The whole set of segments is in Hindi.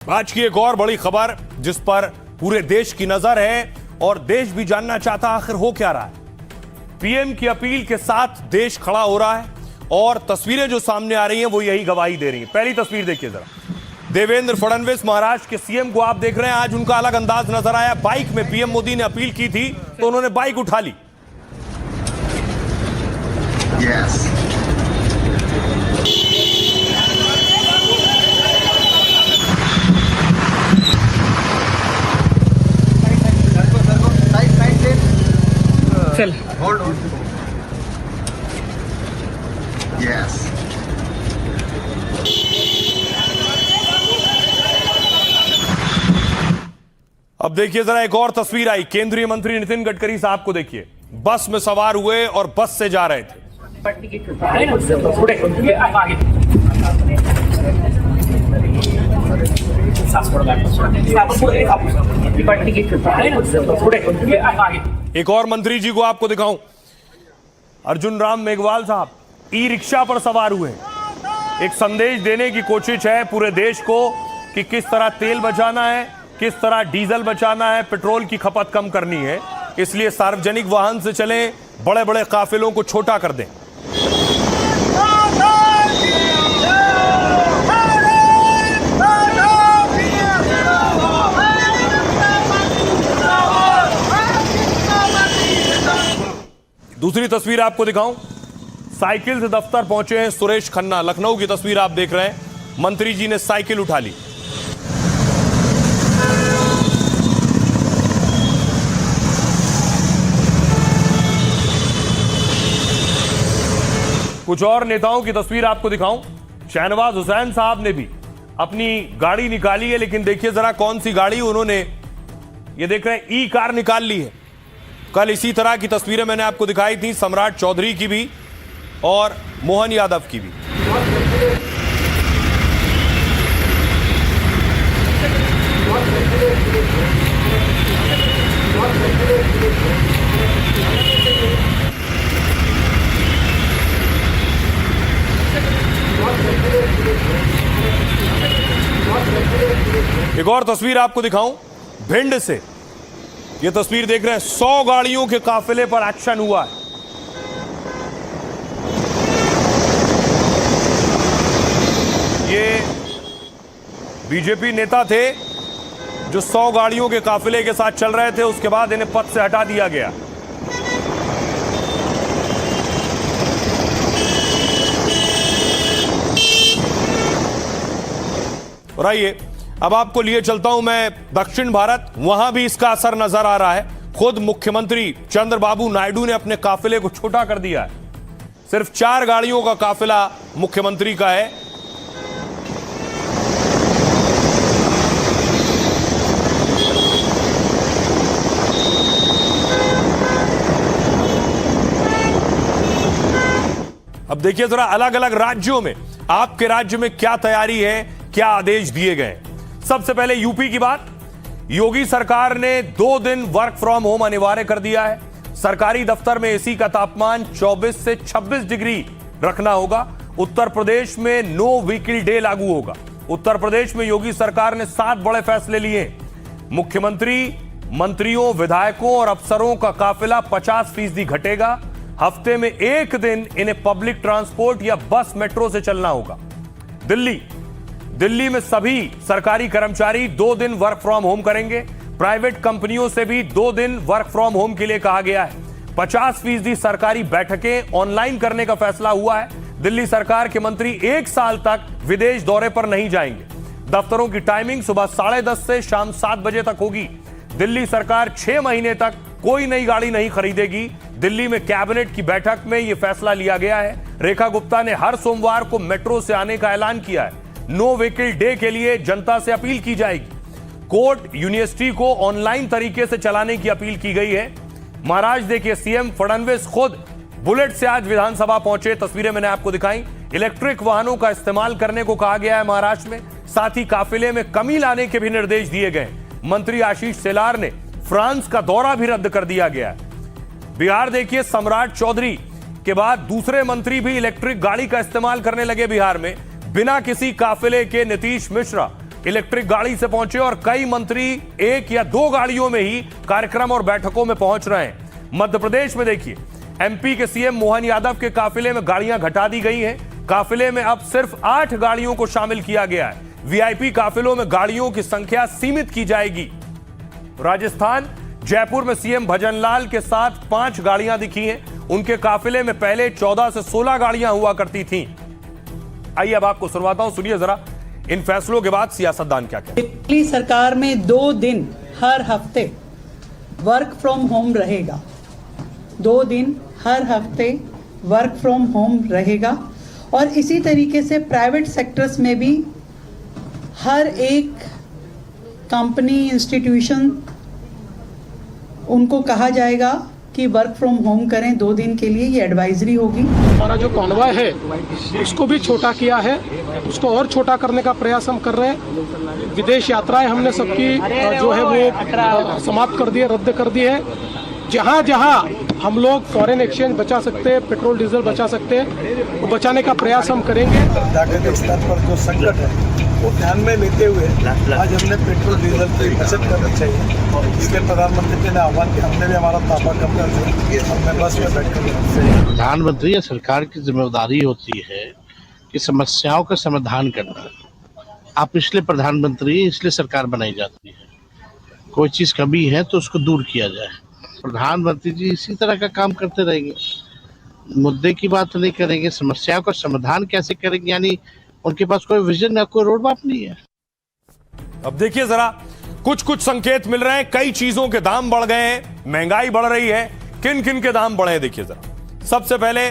आज की एक और बड़ी खबर जिस पर पूरे देश की नजर है और देश भी जानना चाहता आखिर हो क्या रहा है। पीएम की अपील के साथ देश खड़ा हो रहा है और तस्वीरें जो सामने आ रही हैं वो यही गवाही दे रही हैं। पहली तस्वीर देखिए जरा, देवेंद्र फडणवीस महाराष्ट्र के सीएम को आप देख रहे हैं। आज उनका अलग अंदाज नजर आया। बाइक में पीएम मोदी ने अपील की थी तो उन्होंने बाइक उठा ली। Yes. चल Hold on. Yes. अब देखिए जरा एक और तस्वीर आई। केंद्रीय मंत्री नितिन गडकरी साहब को देखिए, बस में सवार हुए और बस से जा रहे थे। एक और मंत्री जी को आपको दिखाऊं, अर्जुन राम मेघवाल साहब ई रिक्शा पर सवार हुए। एक संदेश देने की कोशिश है पूरे देश को कि किस तरह तेल बचाना है, किस तरह डीजल बचाना है, पेट्रोल की खपत कम करनी है। इसलिए सार्वजनिक वाहन से चलें, बड़े बड़े काफिलों को छोटा कर दें। दूसरी तस्वीर आपको दिखाऊं, साइकिल से दफ्तर पहुंचे हैं सुरेश खन्ना। लखनऊ की तस्वीर आप देख रहे हैं। मंत्री जी ने साइकिल उठा ली। कुछ और नेताओं की तस्वीर आपको दिखाऊं। शहनवाज हुसैन साहब ने भी अपनी गाड़ी निकाली है, लेकिन देखिए जरा कौन सी गाड़ी उन्होंने, ये देख रहे हैं, ई कार निकाल ली है। कल इसी तरह की तस्वीरें मैंने आपको दिखाई थी, सम्राट चौधरी की भी और मोहन यादव की भी। एक और तस्वीर आपको दिखाऊं भिंड से। ये तस्वीर देख रहे हैं, 100 गाड़ियों के काफिले पर एक्शन हुआ है। ये बीजेपी नेता थे जो 100 गाड़ियों के काफिले के साथ चल रहे थे, उसके बाद इन्हें पद से हटा दिया गया। और आइए अब आपको लिए चलता हूं मैं दक्षिण भारत। वहां भी इसका असर नजर आ रहा है। खुद मुख्यमंत्री चंद्रबाबू नायडू ने अपने काफिले को छोटा कर दिया है। सिर्फ 4 गाड़ियों का काफिला मुख्यमंत्री का है। अब देखिए जरा अलग अलग राज्यों में, आपके राज्य में क्या तैयारी है, क्या आदेश दिए गए। सबसे पहले यूपी की बात। योगी सरकार ने 2 दिन वर्क फ्रॉम होम अनिवार्य कर दिया है। सरकारी दफ्तर में एसी का तापमान 24 से 26 डिग्री रखना होगा। उत्तर प्रदेश में नो व्हीकल डे लागू होगा। उत्तर प्रदेश में योगी सरकार ने 7 बड़े फैसले लिए। मुख्यमंत्री, मंत्रियों, विधायकों और अफसरों का काफिला 50% घटेगा। हफ्ते में 1 दिन इन्हें पब्लिक ट्रांसपोर्ट या बस मेट्रो से चलना होगा। दिल्ली में सभी सरकारी कर्मचारी 2 दिन वर्क फ्रॉम होम करेंगे। प्राइवेट कंपनियों से भी 2 दिन वर्क फ्रॉम होम के लिए कहा गया है। 50% सरकारी बैठकें ऑनलाइन करने का फैसला हुआ है। दिल्ली सरकार के मंत्री 1 साल तक विदेश दौरे पर नहीं जाएंगे। दफ्तरों की टाइमिंग सुबह 10:30 से शाम 7 बजे तक होगी। दिल्ली सरकार 6 महीने तक कोई नई गाड़ी नहीं खरीदेगी। दिल्ली में कैबिनेट की बैठक में यह फैसला लिया गया है। रेखा गुप्ता ने हर सोमवार को मेट्रो से आने का ऐलान किया है। नो व्हीकल डे के लिए जनता से अपील की जाएगी। कोर्ट, यूनिवर्सिटी को ऑनलाइन तरीके से चलाने की अपील की गई है। महाराष्ट्र देखिए, सीएम फडणवीस खुद बुलेट से आज विधानसभा पहुंचे। तस्वीरें मैंने आपको दिखाई। इलेक्ट्रिक वाहनों का इस्तेमाल करने को कहा गया है महाराष्ट्र में। साथ ही काफिले में कमी लाने के भी निर्देश दिए गए। मंत्री आशीष शेलार ने फ्रांस का दौरा भी रद्द कर दिया गया है। बिहार देखिए, सम्राट चौधरी के बाद दूसरे मंत्री भी इलेक्ट्रिक गाड़ी का इस्तेमाल करने लगे बिहार में। बिना किसी काफिले के नीतीश मिश्रा इलेक्ट्रिक गाड़ी से पहुंचे और कई मंत्री एक या दो गाड़ियों में ही कार्यक्रम और बैठकों में पहुंच रहे हैं। मध्य प्रदेश में देखिए, एमपी के सीएम मोहन यादव के काफिले में गाड़ियां घटा दी गई हैं। काफिले में अब सिर्फ 8 गाड़ियों को शामिल किया गया है। वीआईपी काफिलों में गाड़ियों की संख्या सीमित की जाएगी। राजस्थान जयपुर में सीएम भजनलाल के साथ 5 गाड़ियां दिखी हैं। उनके काफिले में पहले 14 से 16 गाड़ियां हुआ करती थीं। आइए अब आपको सुनवाता हूं, सुनिए जरा इन फैसलों के बाद सियासतदान क्या कहते हैं। दिल्ली सरकार में 2 दिन हर हफ्ते वर्क फ्रॉम होम रहेगा। 2 दिन हर हफ्ते वर्क फ्रॉम होम रहेगा और इसी तरीके से प्राइवेट सेक्टर्स में भी हर एक कंपनी, इंस्टीट्यूशन, उनको कहा जाएगा कि वर्क फ्रॉम होम करें 2 दिन के लिए। ये एडवाइजरी होगी। हमारा जो कॉन्वॉय है उसको भी छोटा किया है, उसको और छोटा करने का प्रयास हम कर रहे हैं। विदेश यात्राएं हमने सबकी जो है वो समाप्त कर दी है, रद्द कर दी है। जहां जहां हम लोग फॉरेन एक्सचेंज बचा सकते हैं, पेट्रोल डीजल बचा सकते हैं, वो बचाने का प्रयास हम करेंगे। जागतिक स्तर पर जो संकट है वो ध्यान में लेते हुए आज हमने पेट्रोल डीजल की बचत करनी चाहिए। इसलिए प्रधानमंत्री जी ने आह्वान किया, हमने भी हमारा ताबा कम कर दिया। हमने बस में बैठकर प्रधानमंत्री या सरकार की जिम्मेदारी होती है कि समस्याओं का समाधान करना। आप इसलिए प्रधानमंत्री, इसलिए सरकार बनाई जाती है। कोई चीज़ कमी है तो उसको दूर किया जाए। प्रधानमंत्री जी इसी तरह का काम करते रहेंगे, मुद्दे की बात नहीं करेंगे, समस्याओं का समाधान कैसे करेंगे, यानी उनके पास कोई विजन या कोई रोड मैप नहीं है। अब देखिए जरा, कुछ कुछ संकेत मिल रहे हैं, कई चीजों के दाम बढ़ गए हैं, महंगाई बढ़ रही है। किन किन के दाम बढ़े हैं देखिए जरा। सबसे पहले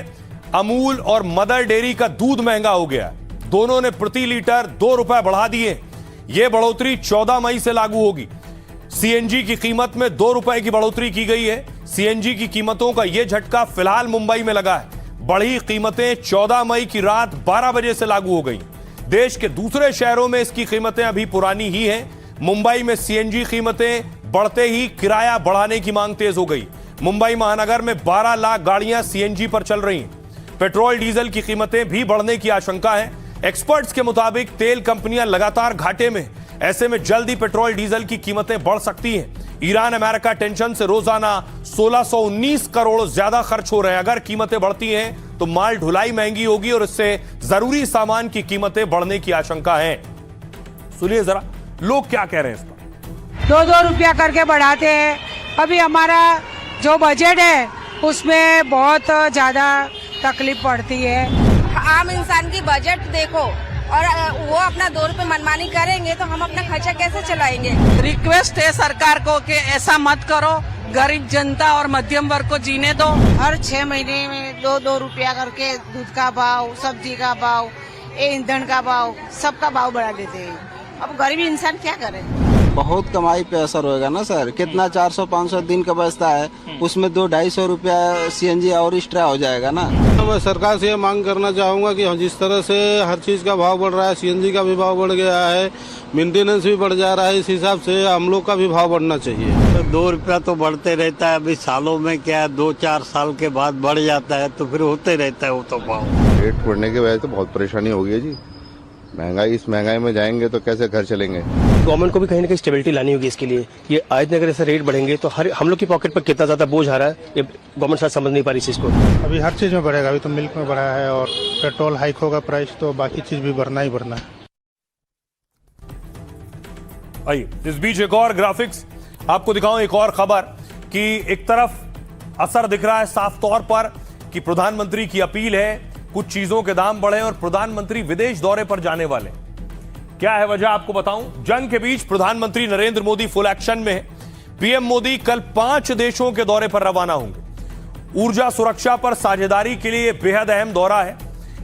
अमूल और मदर डेयरी का दूध महंगा हो गया। दोनों ने प्रति लीटर 2 रुपए बढ़ा दिए। यह बढ़ोतरी 14 मई से लागू होगी। सीएनजी की कीमत में 2 रुपए की बढ़ोतरी की गई है। सीएनजी की कीमतों का यह झटका फिलहाल मुंबई में लगा है। बढ़ी कीमतें 14 मई की रात 12 बजे से लागू हो गई। देश के दूसरे शहरों में इसकी कीमतें अभी पुरानी ही हैं। मुंबई में सीएनजी कीमतें बढ़ते ही किराया बढ़ाने की मांग तेज हो गई। मुंबई महानगर में 12 लाख गाड़ियां सीएनजी पर चल रही हैं। पेट्रोल डीजल की कीमतें भी बढ़ने की आशंका है। एक्सपर्ट्स के मुताबिक तेल कंपनियां लगातार घाटे में, ऐसे में जल्द ही पेट्रोल डीजल की कीमतें बढ़ सकती हैं। ईरान अमेरिका टेंशन से रोजाना 1619 करोड़ ज्यादा खर्च हो रहे हैं। अगर कीमतें बढ़ती हैं तो माल ढुलाई महंगी होगी और इससे जरूरी सामान की कीमतें बढ़ने की आशंका है। सुनिए जरा लोग क्या कह रहे हैं इस पर। 2-2 रुपया करके बढ़ाते हैं। अभी हमारा जो बजट है उसमें बहुत ज्यादा तकलीफ पड़ती है। आम इंसान की बजट देखो और वो अपना 2 रुपए मनमानी करेंगे तो हम अपना खर्चा कैसे चलाएंगे। रिक्वेस्ट है सरकार को कि ऐसा मत करो, गरीब जनता और मध्यम वर्ग को जीने दो। हर 6 महीने में 2-2 रुपया करके दूध का भाव, सब्जी का भाव, ईंधन का भाव, सबका भाव बढ़ा देते हैं। अब गरीब इंसान क्या करे। बहुत कमाई पे असर होएगा ना सर। कितना 400-500 दिन का बचता है, उसमें 200-250 रुपया सीएनजी और एक्स्ट्रा हो जाएगा ना। मैं सरकार से ये मांग करना चाहूँगा कि जिस तरह से हर चीज़ का भाव बढ़ रहा है, सीएनजी का भी भाव बढ़ गया है, मेंटेनेंस भी बढ़ जा रहा है, इस हिसाब से हम लोग का भी भाव बढ़ना चाहिए। 2 रुपया तो बढ़ते रहता है। अभी सालों में क्या 2-4 साल के बाद बढ़ जाता है तो फिर होते रहता है वो तो भाव। रेट बढ़ने की वजह से बहुत परेशानी हो गई है जी। महंगाई, इस महंगाई में जाएंगे तो कैसे घर चलेंगे। गवर्नमेंट को भी कहीं ना कहीं स्टेबिलिटी लानी होगी इसके लिए। ये आज अगर ऐसे रेट बढ़ेंगे तो हम लोग की पॉकेट पर कितना ज्यादा बोझ आ रहा है, ये गवर्नमेंट शायद समझ नहीं पा रही इस चीज को। अभी हर चीज़ में बढ़ेगा। अभी तो मिल्क में बढ़ा है और पेट्रोल हाइक होगा प्राइस, तो बाकी चीज़ भी बढ़ना ही बढ़ना है। आइए इस बीच एक और ग्राफिक्स आपको दिखाऊं, एक और खबर कि एक तरफ असर दिख रहा है साफ तौर पर कि प्रधानमंत्री की अपील है कुछ चीजों के दाम बढ़े और प्रधानमंत्री विदेश दौरे पर जाने वाले। क्या है वजह आपको बताऊं। जंग के बीच प्रधानमंत्री नरेंद्र मोदी फुल एक्शन में है। पीएम मोदी कल 5 देशों के दौरे पर रवाना होंगे। ऊर्जा सुरक्षा पर साझेदारी के लिए यह बेहद अहम दौरा है।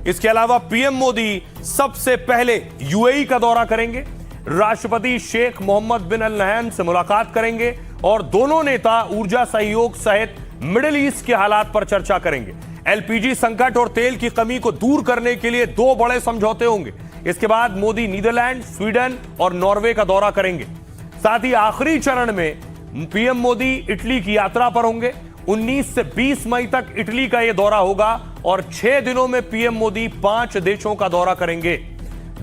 इसके अलावा पीएम मोदी सबसे पहले यूएई का दौरा करेंगे। राष्ट्रपति शेख मोहम्मद बिन अल नहयान से मुलाकात करेंगे और दोनों नेता ऊर्जा सहयोग सहित मिडिल ईस्ट के हालात पर चर्चा करेंगे। एलपीजी संकट और तेल की कमी को दूर करने के लिए 2 बड़े समझौते होंगे। इसके बाद मोदी नीदरलैंड, स्वीडन और नॉर्वे का दौरा करेंगे। साथ ही आखिरी चरण में पीएम मोदी इटली की यात्रा पर होंगे। 19 से 20 मई तक इटली का यह दौरा होगा और 6 दिनों में पीएम मोदी 5 देशों का दौरा करेंगे।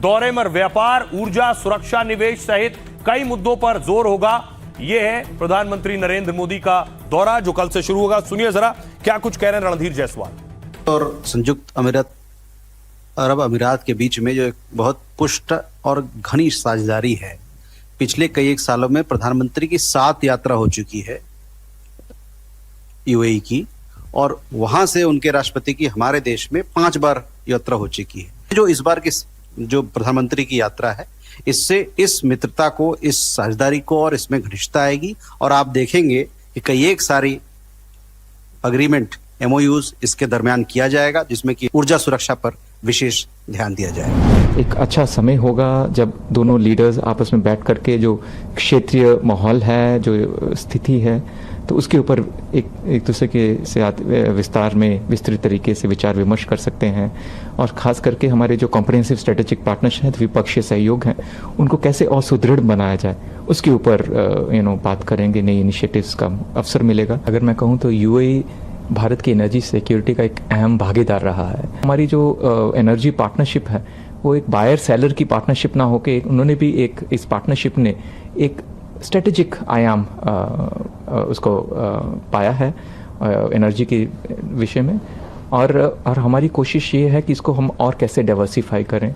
दौरे में व्यापार, ऊर्जा, सुरक्षा, निवेश सहित कई मुद्दों पर जोर होगा। यह है प्रधानमंत्री नरेंद्र मोदी का दौरा जो कल से शुरू होगा। सुनिए जरा क्या कुछ कह रहे हैं रणधीर जायसवाल। और संयुक्त अरब अमीरात के बीच में जो एक बहुत पुष्ट और घनी साझेदारी है, पिछले कई एक सालों में प्रधानमंत्री की 7 यात्रा हो चुकी है यूएई की, और वहां से उनके राष्ट्रपति की हमारे देश में 5 बार यात्रा हो चुकी है। जो इस बार की जो प्रधानमंत्री की यात्रा है, इससे इस मित्रता को, इस साझेदारी को और इसमें घनिष्ठता आएगी, और आप देखेंगे कि कई एक सारी अग्रीमेंट, MOUs इसके दरमियान किया जाएगा, जिसमें कि ऊर्जा सुरक्षा पर विशेष ध्यान दिया जाएगा। एक अच्छा समय होगा जब दोनों लीडर्स आपस में बैठ करके जो क्षेत्रीय माहौल है, जो स्थिति है, तो उसके ऊपर एक दूसरे के साथ विस्तार में विस्तृत तरीके से विचार विमर्श कर सकते हैं, और खास करके हमारे जो कॉम्प्रिहेंसिव स्ट्रेटेजिक पार्टनरशिप है, द्विपक्षीय सहयोग है, उनको कैसे और सुदृढ़ बनाया जाए, उसके ऊपर बात करेंगे। नई इनिशिएटिव्स का अवसर मिलेगा। अगर मैं कहूँ तो यूएई भारत की एनर्जी सिक्योरिटी का एक अहम भागीदार रहा है। हमारी जो एनर्जी पार्टनरशिप है वो एक बायर सेलर की पार्टनरशिप ना होके उन्होंने भी इस पार्टनरशिप ने एक स्ट्रेटेजिक आयाम उसको पाया है एनर्जी के विषय में, और हमारी कोशिश ये है कि इसको हम और कैसे डाइवर्सिफाई करें।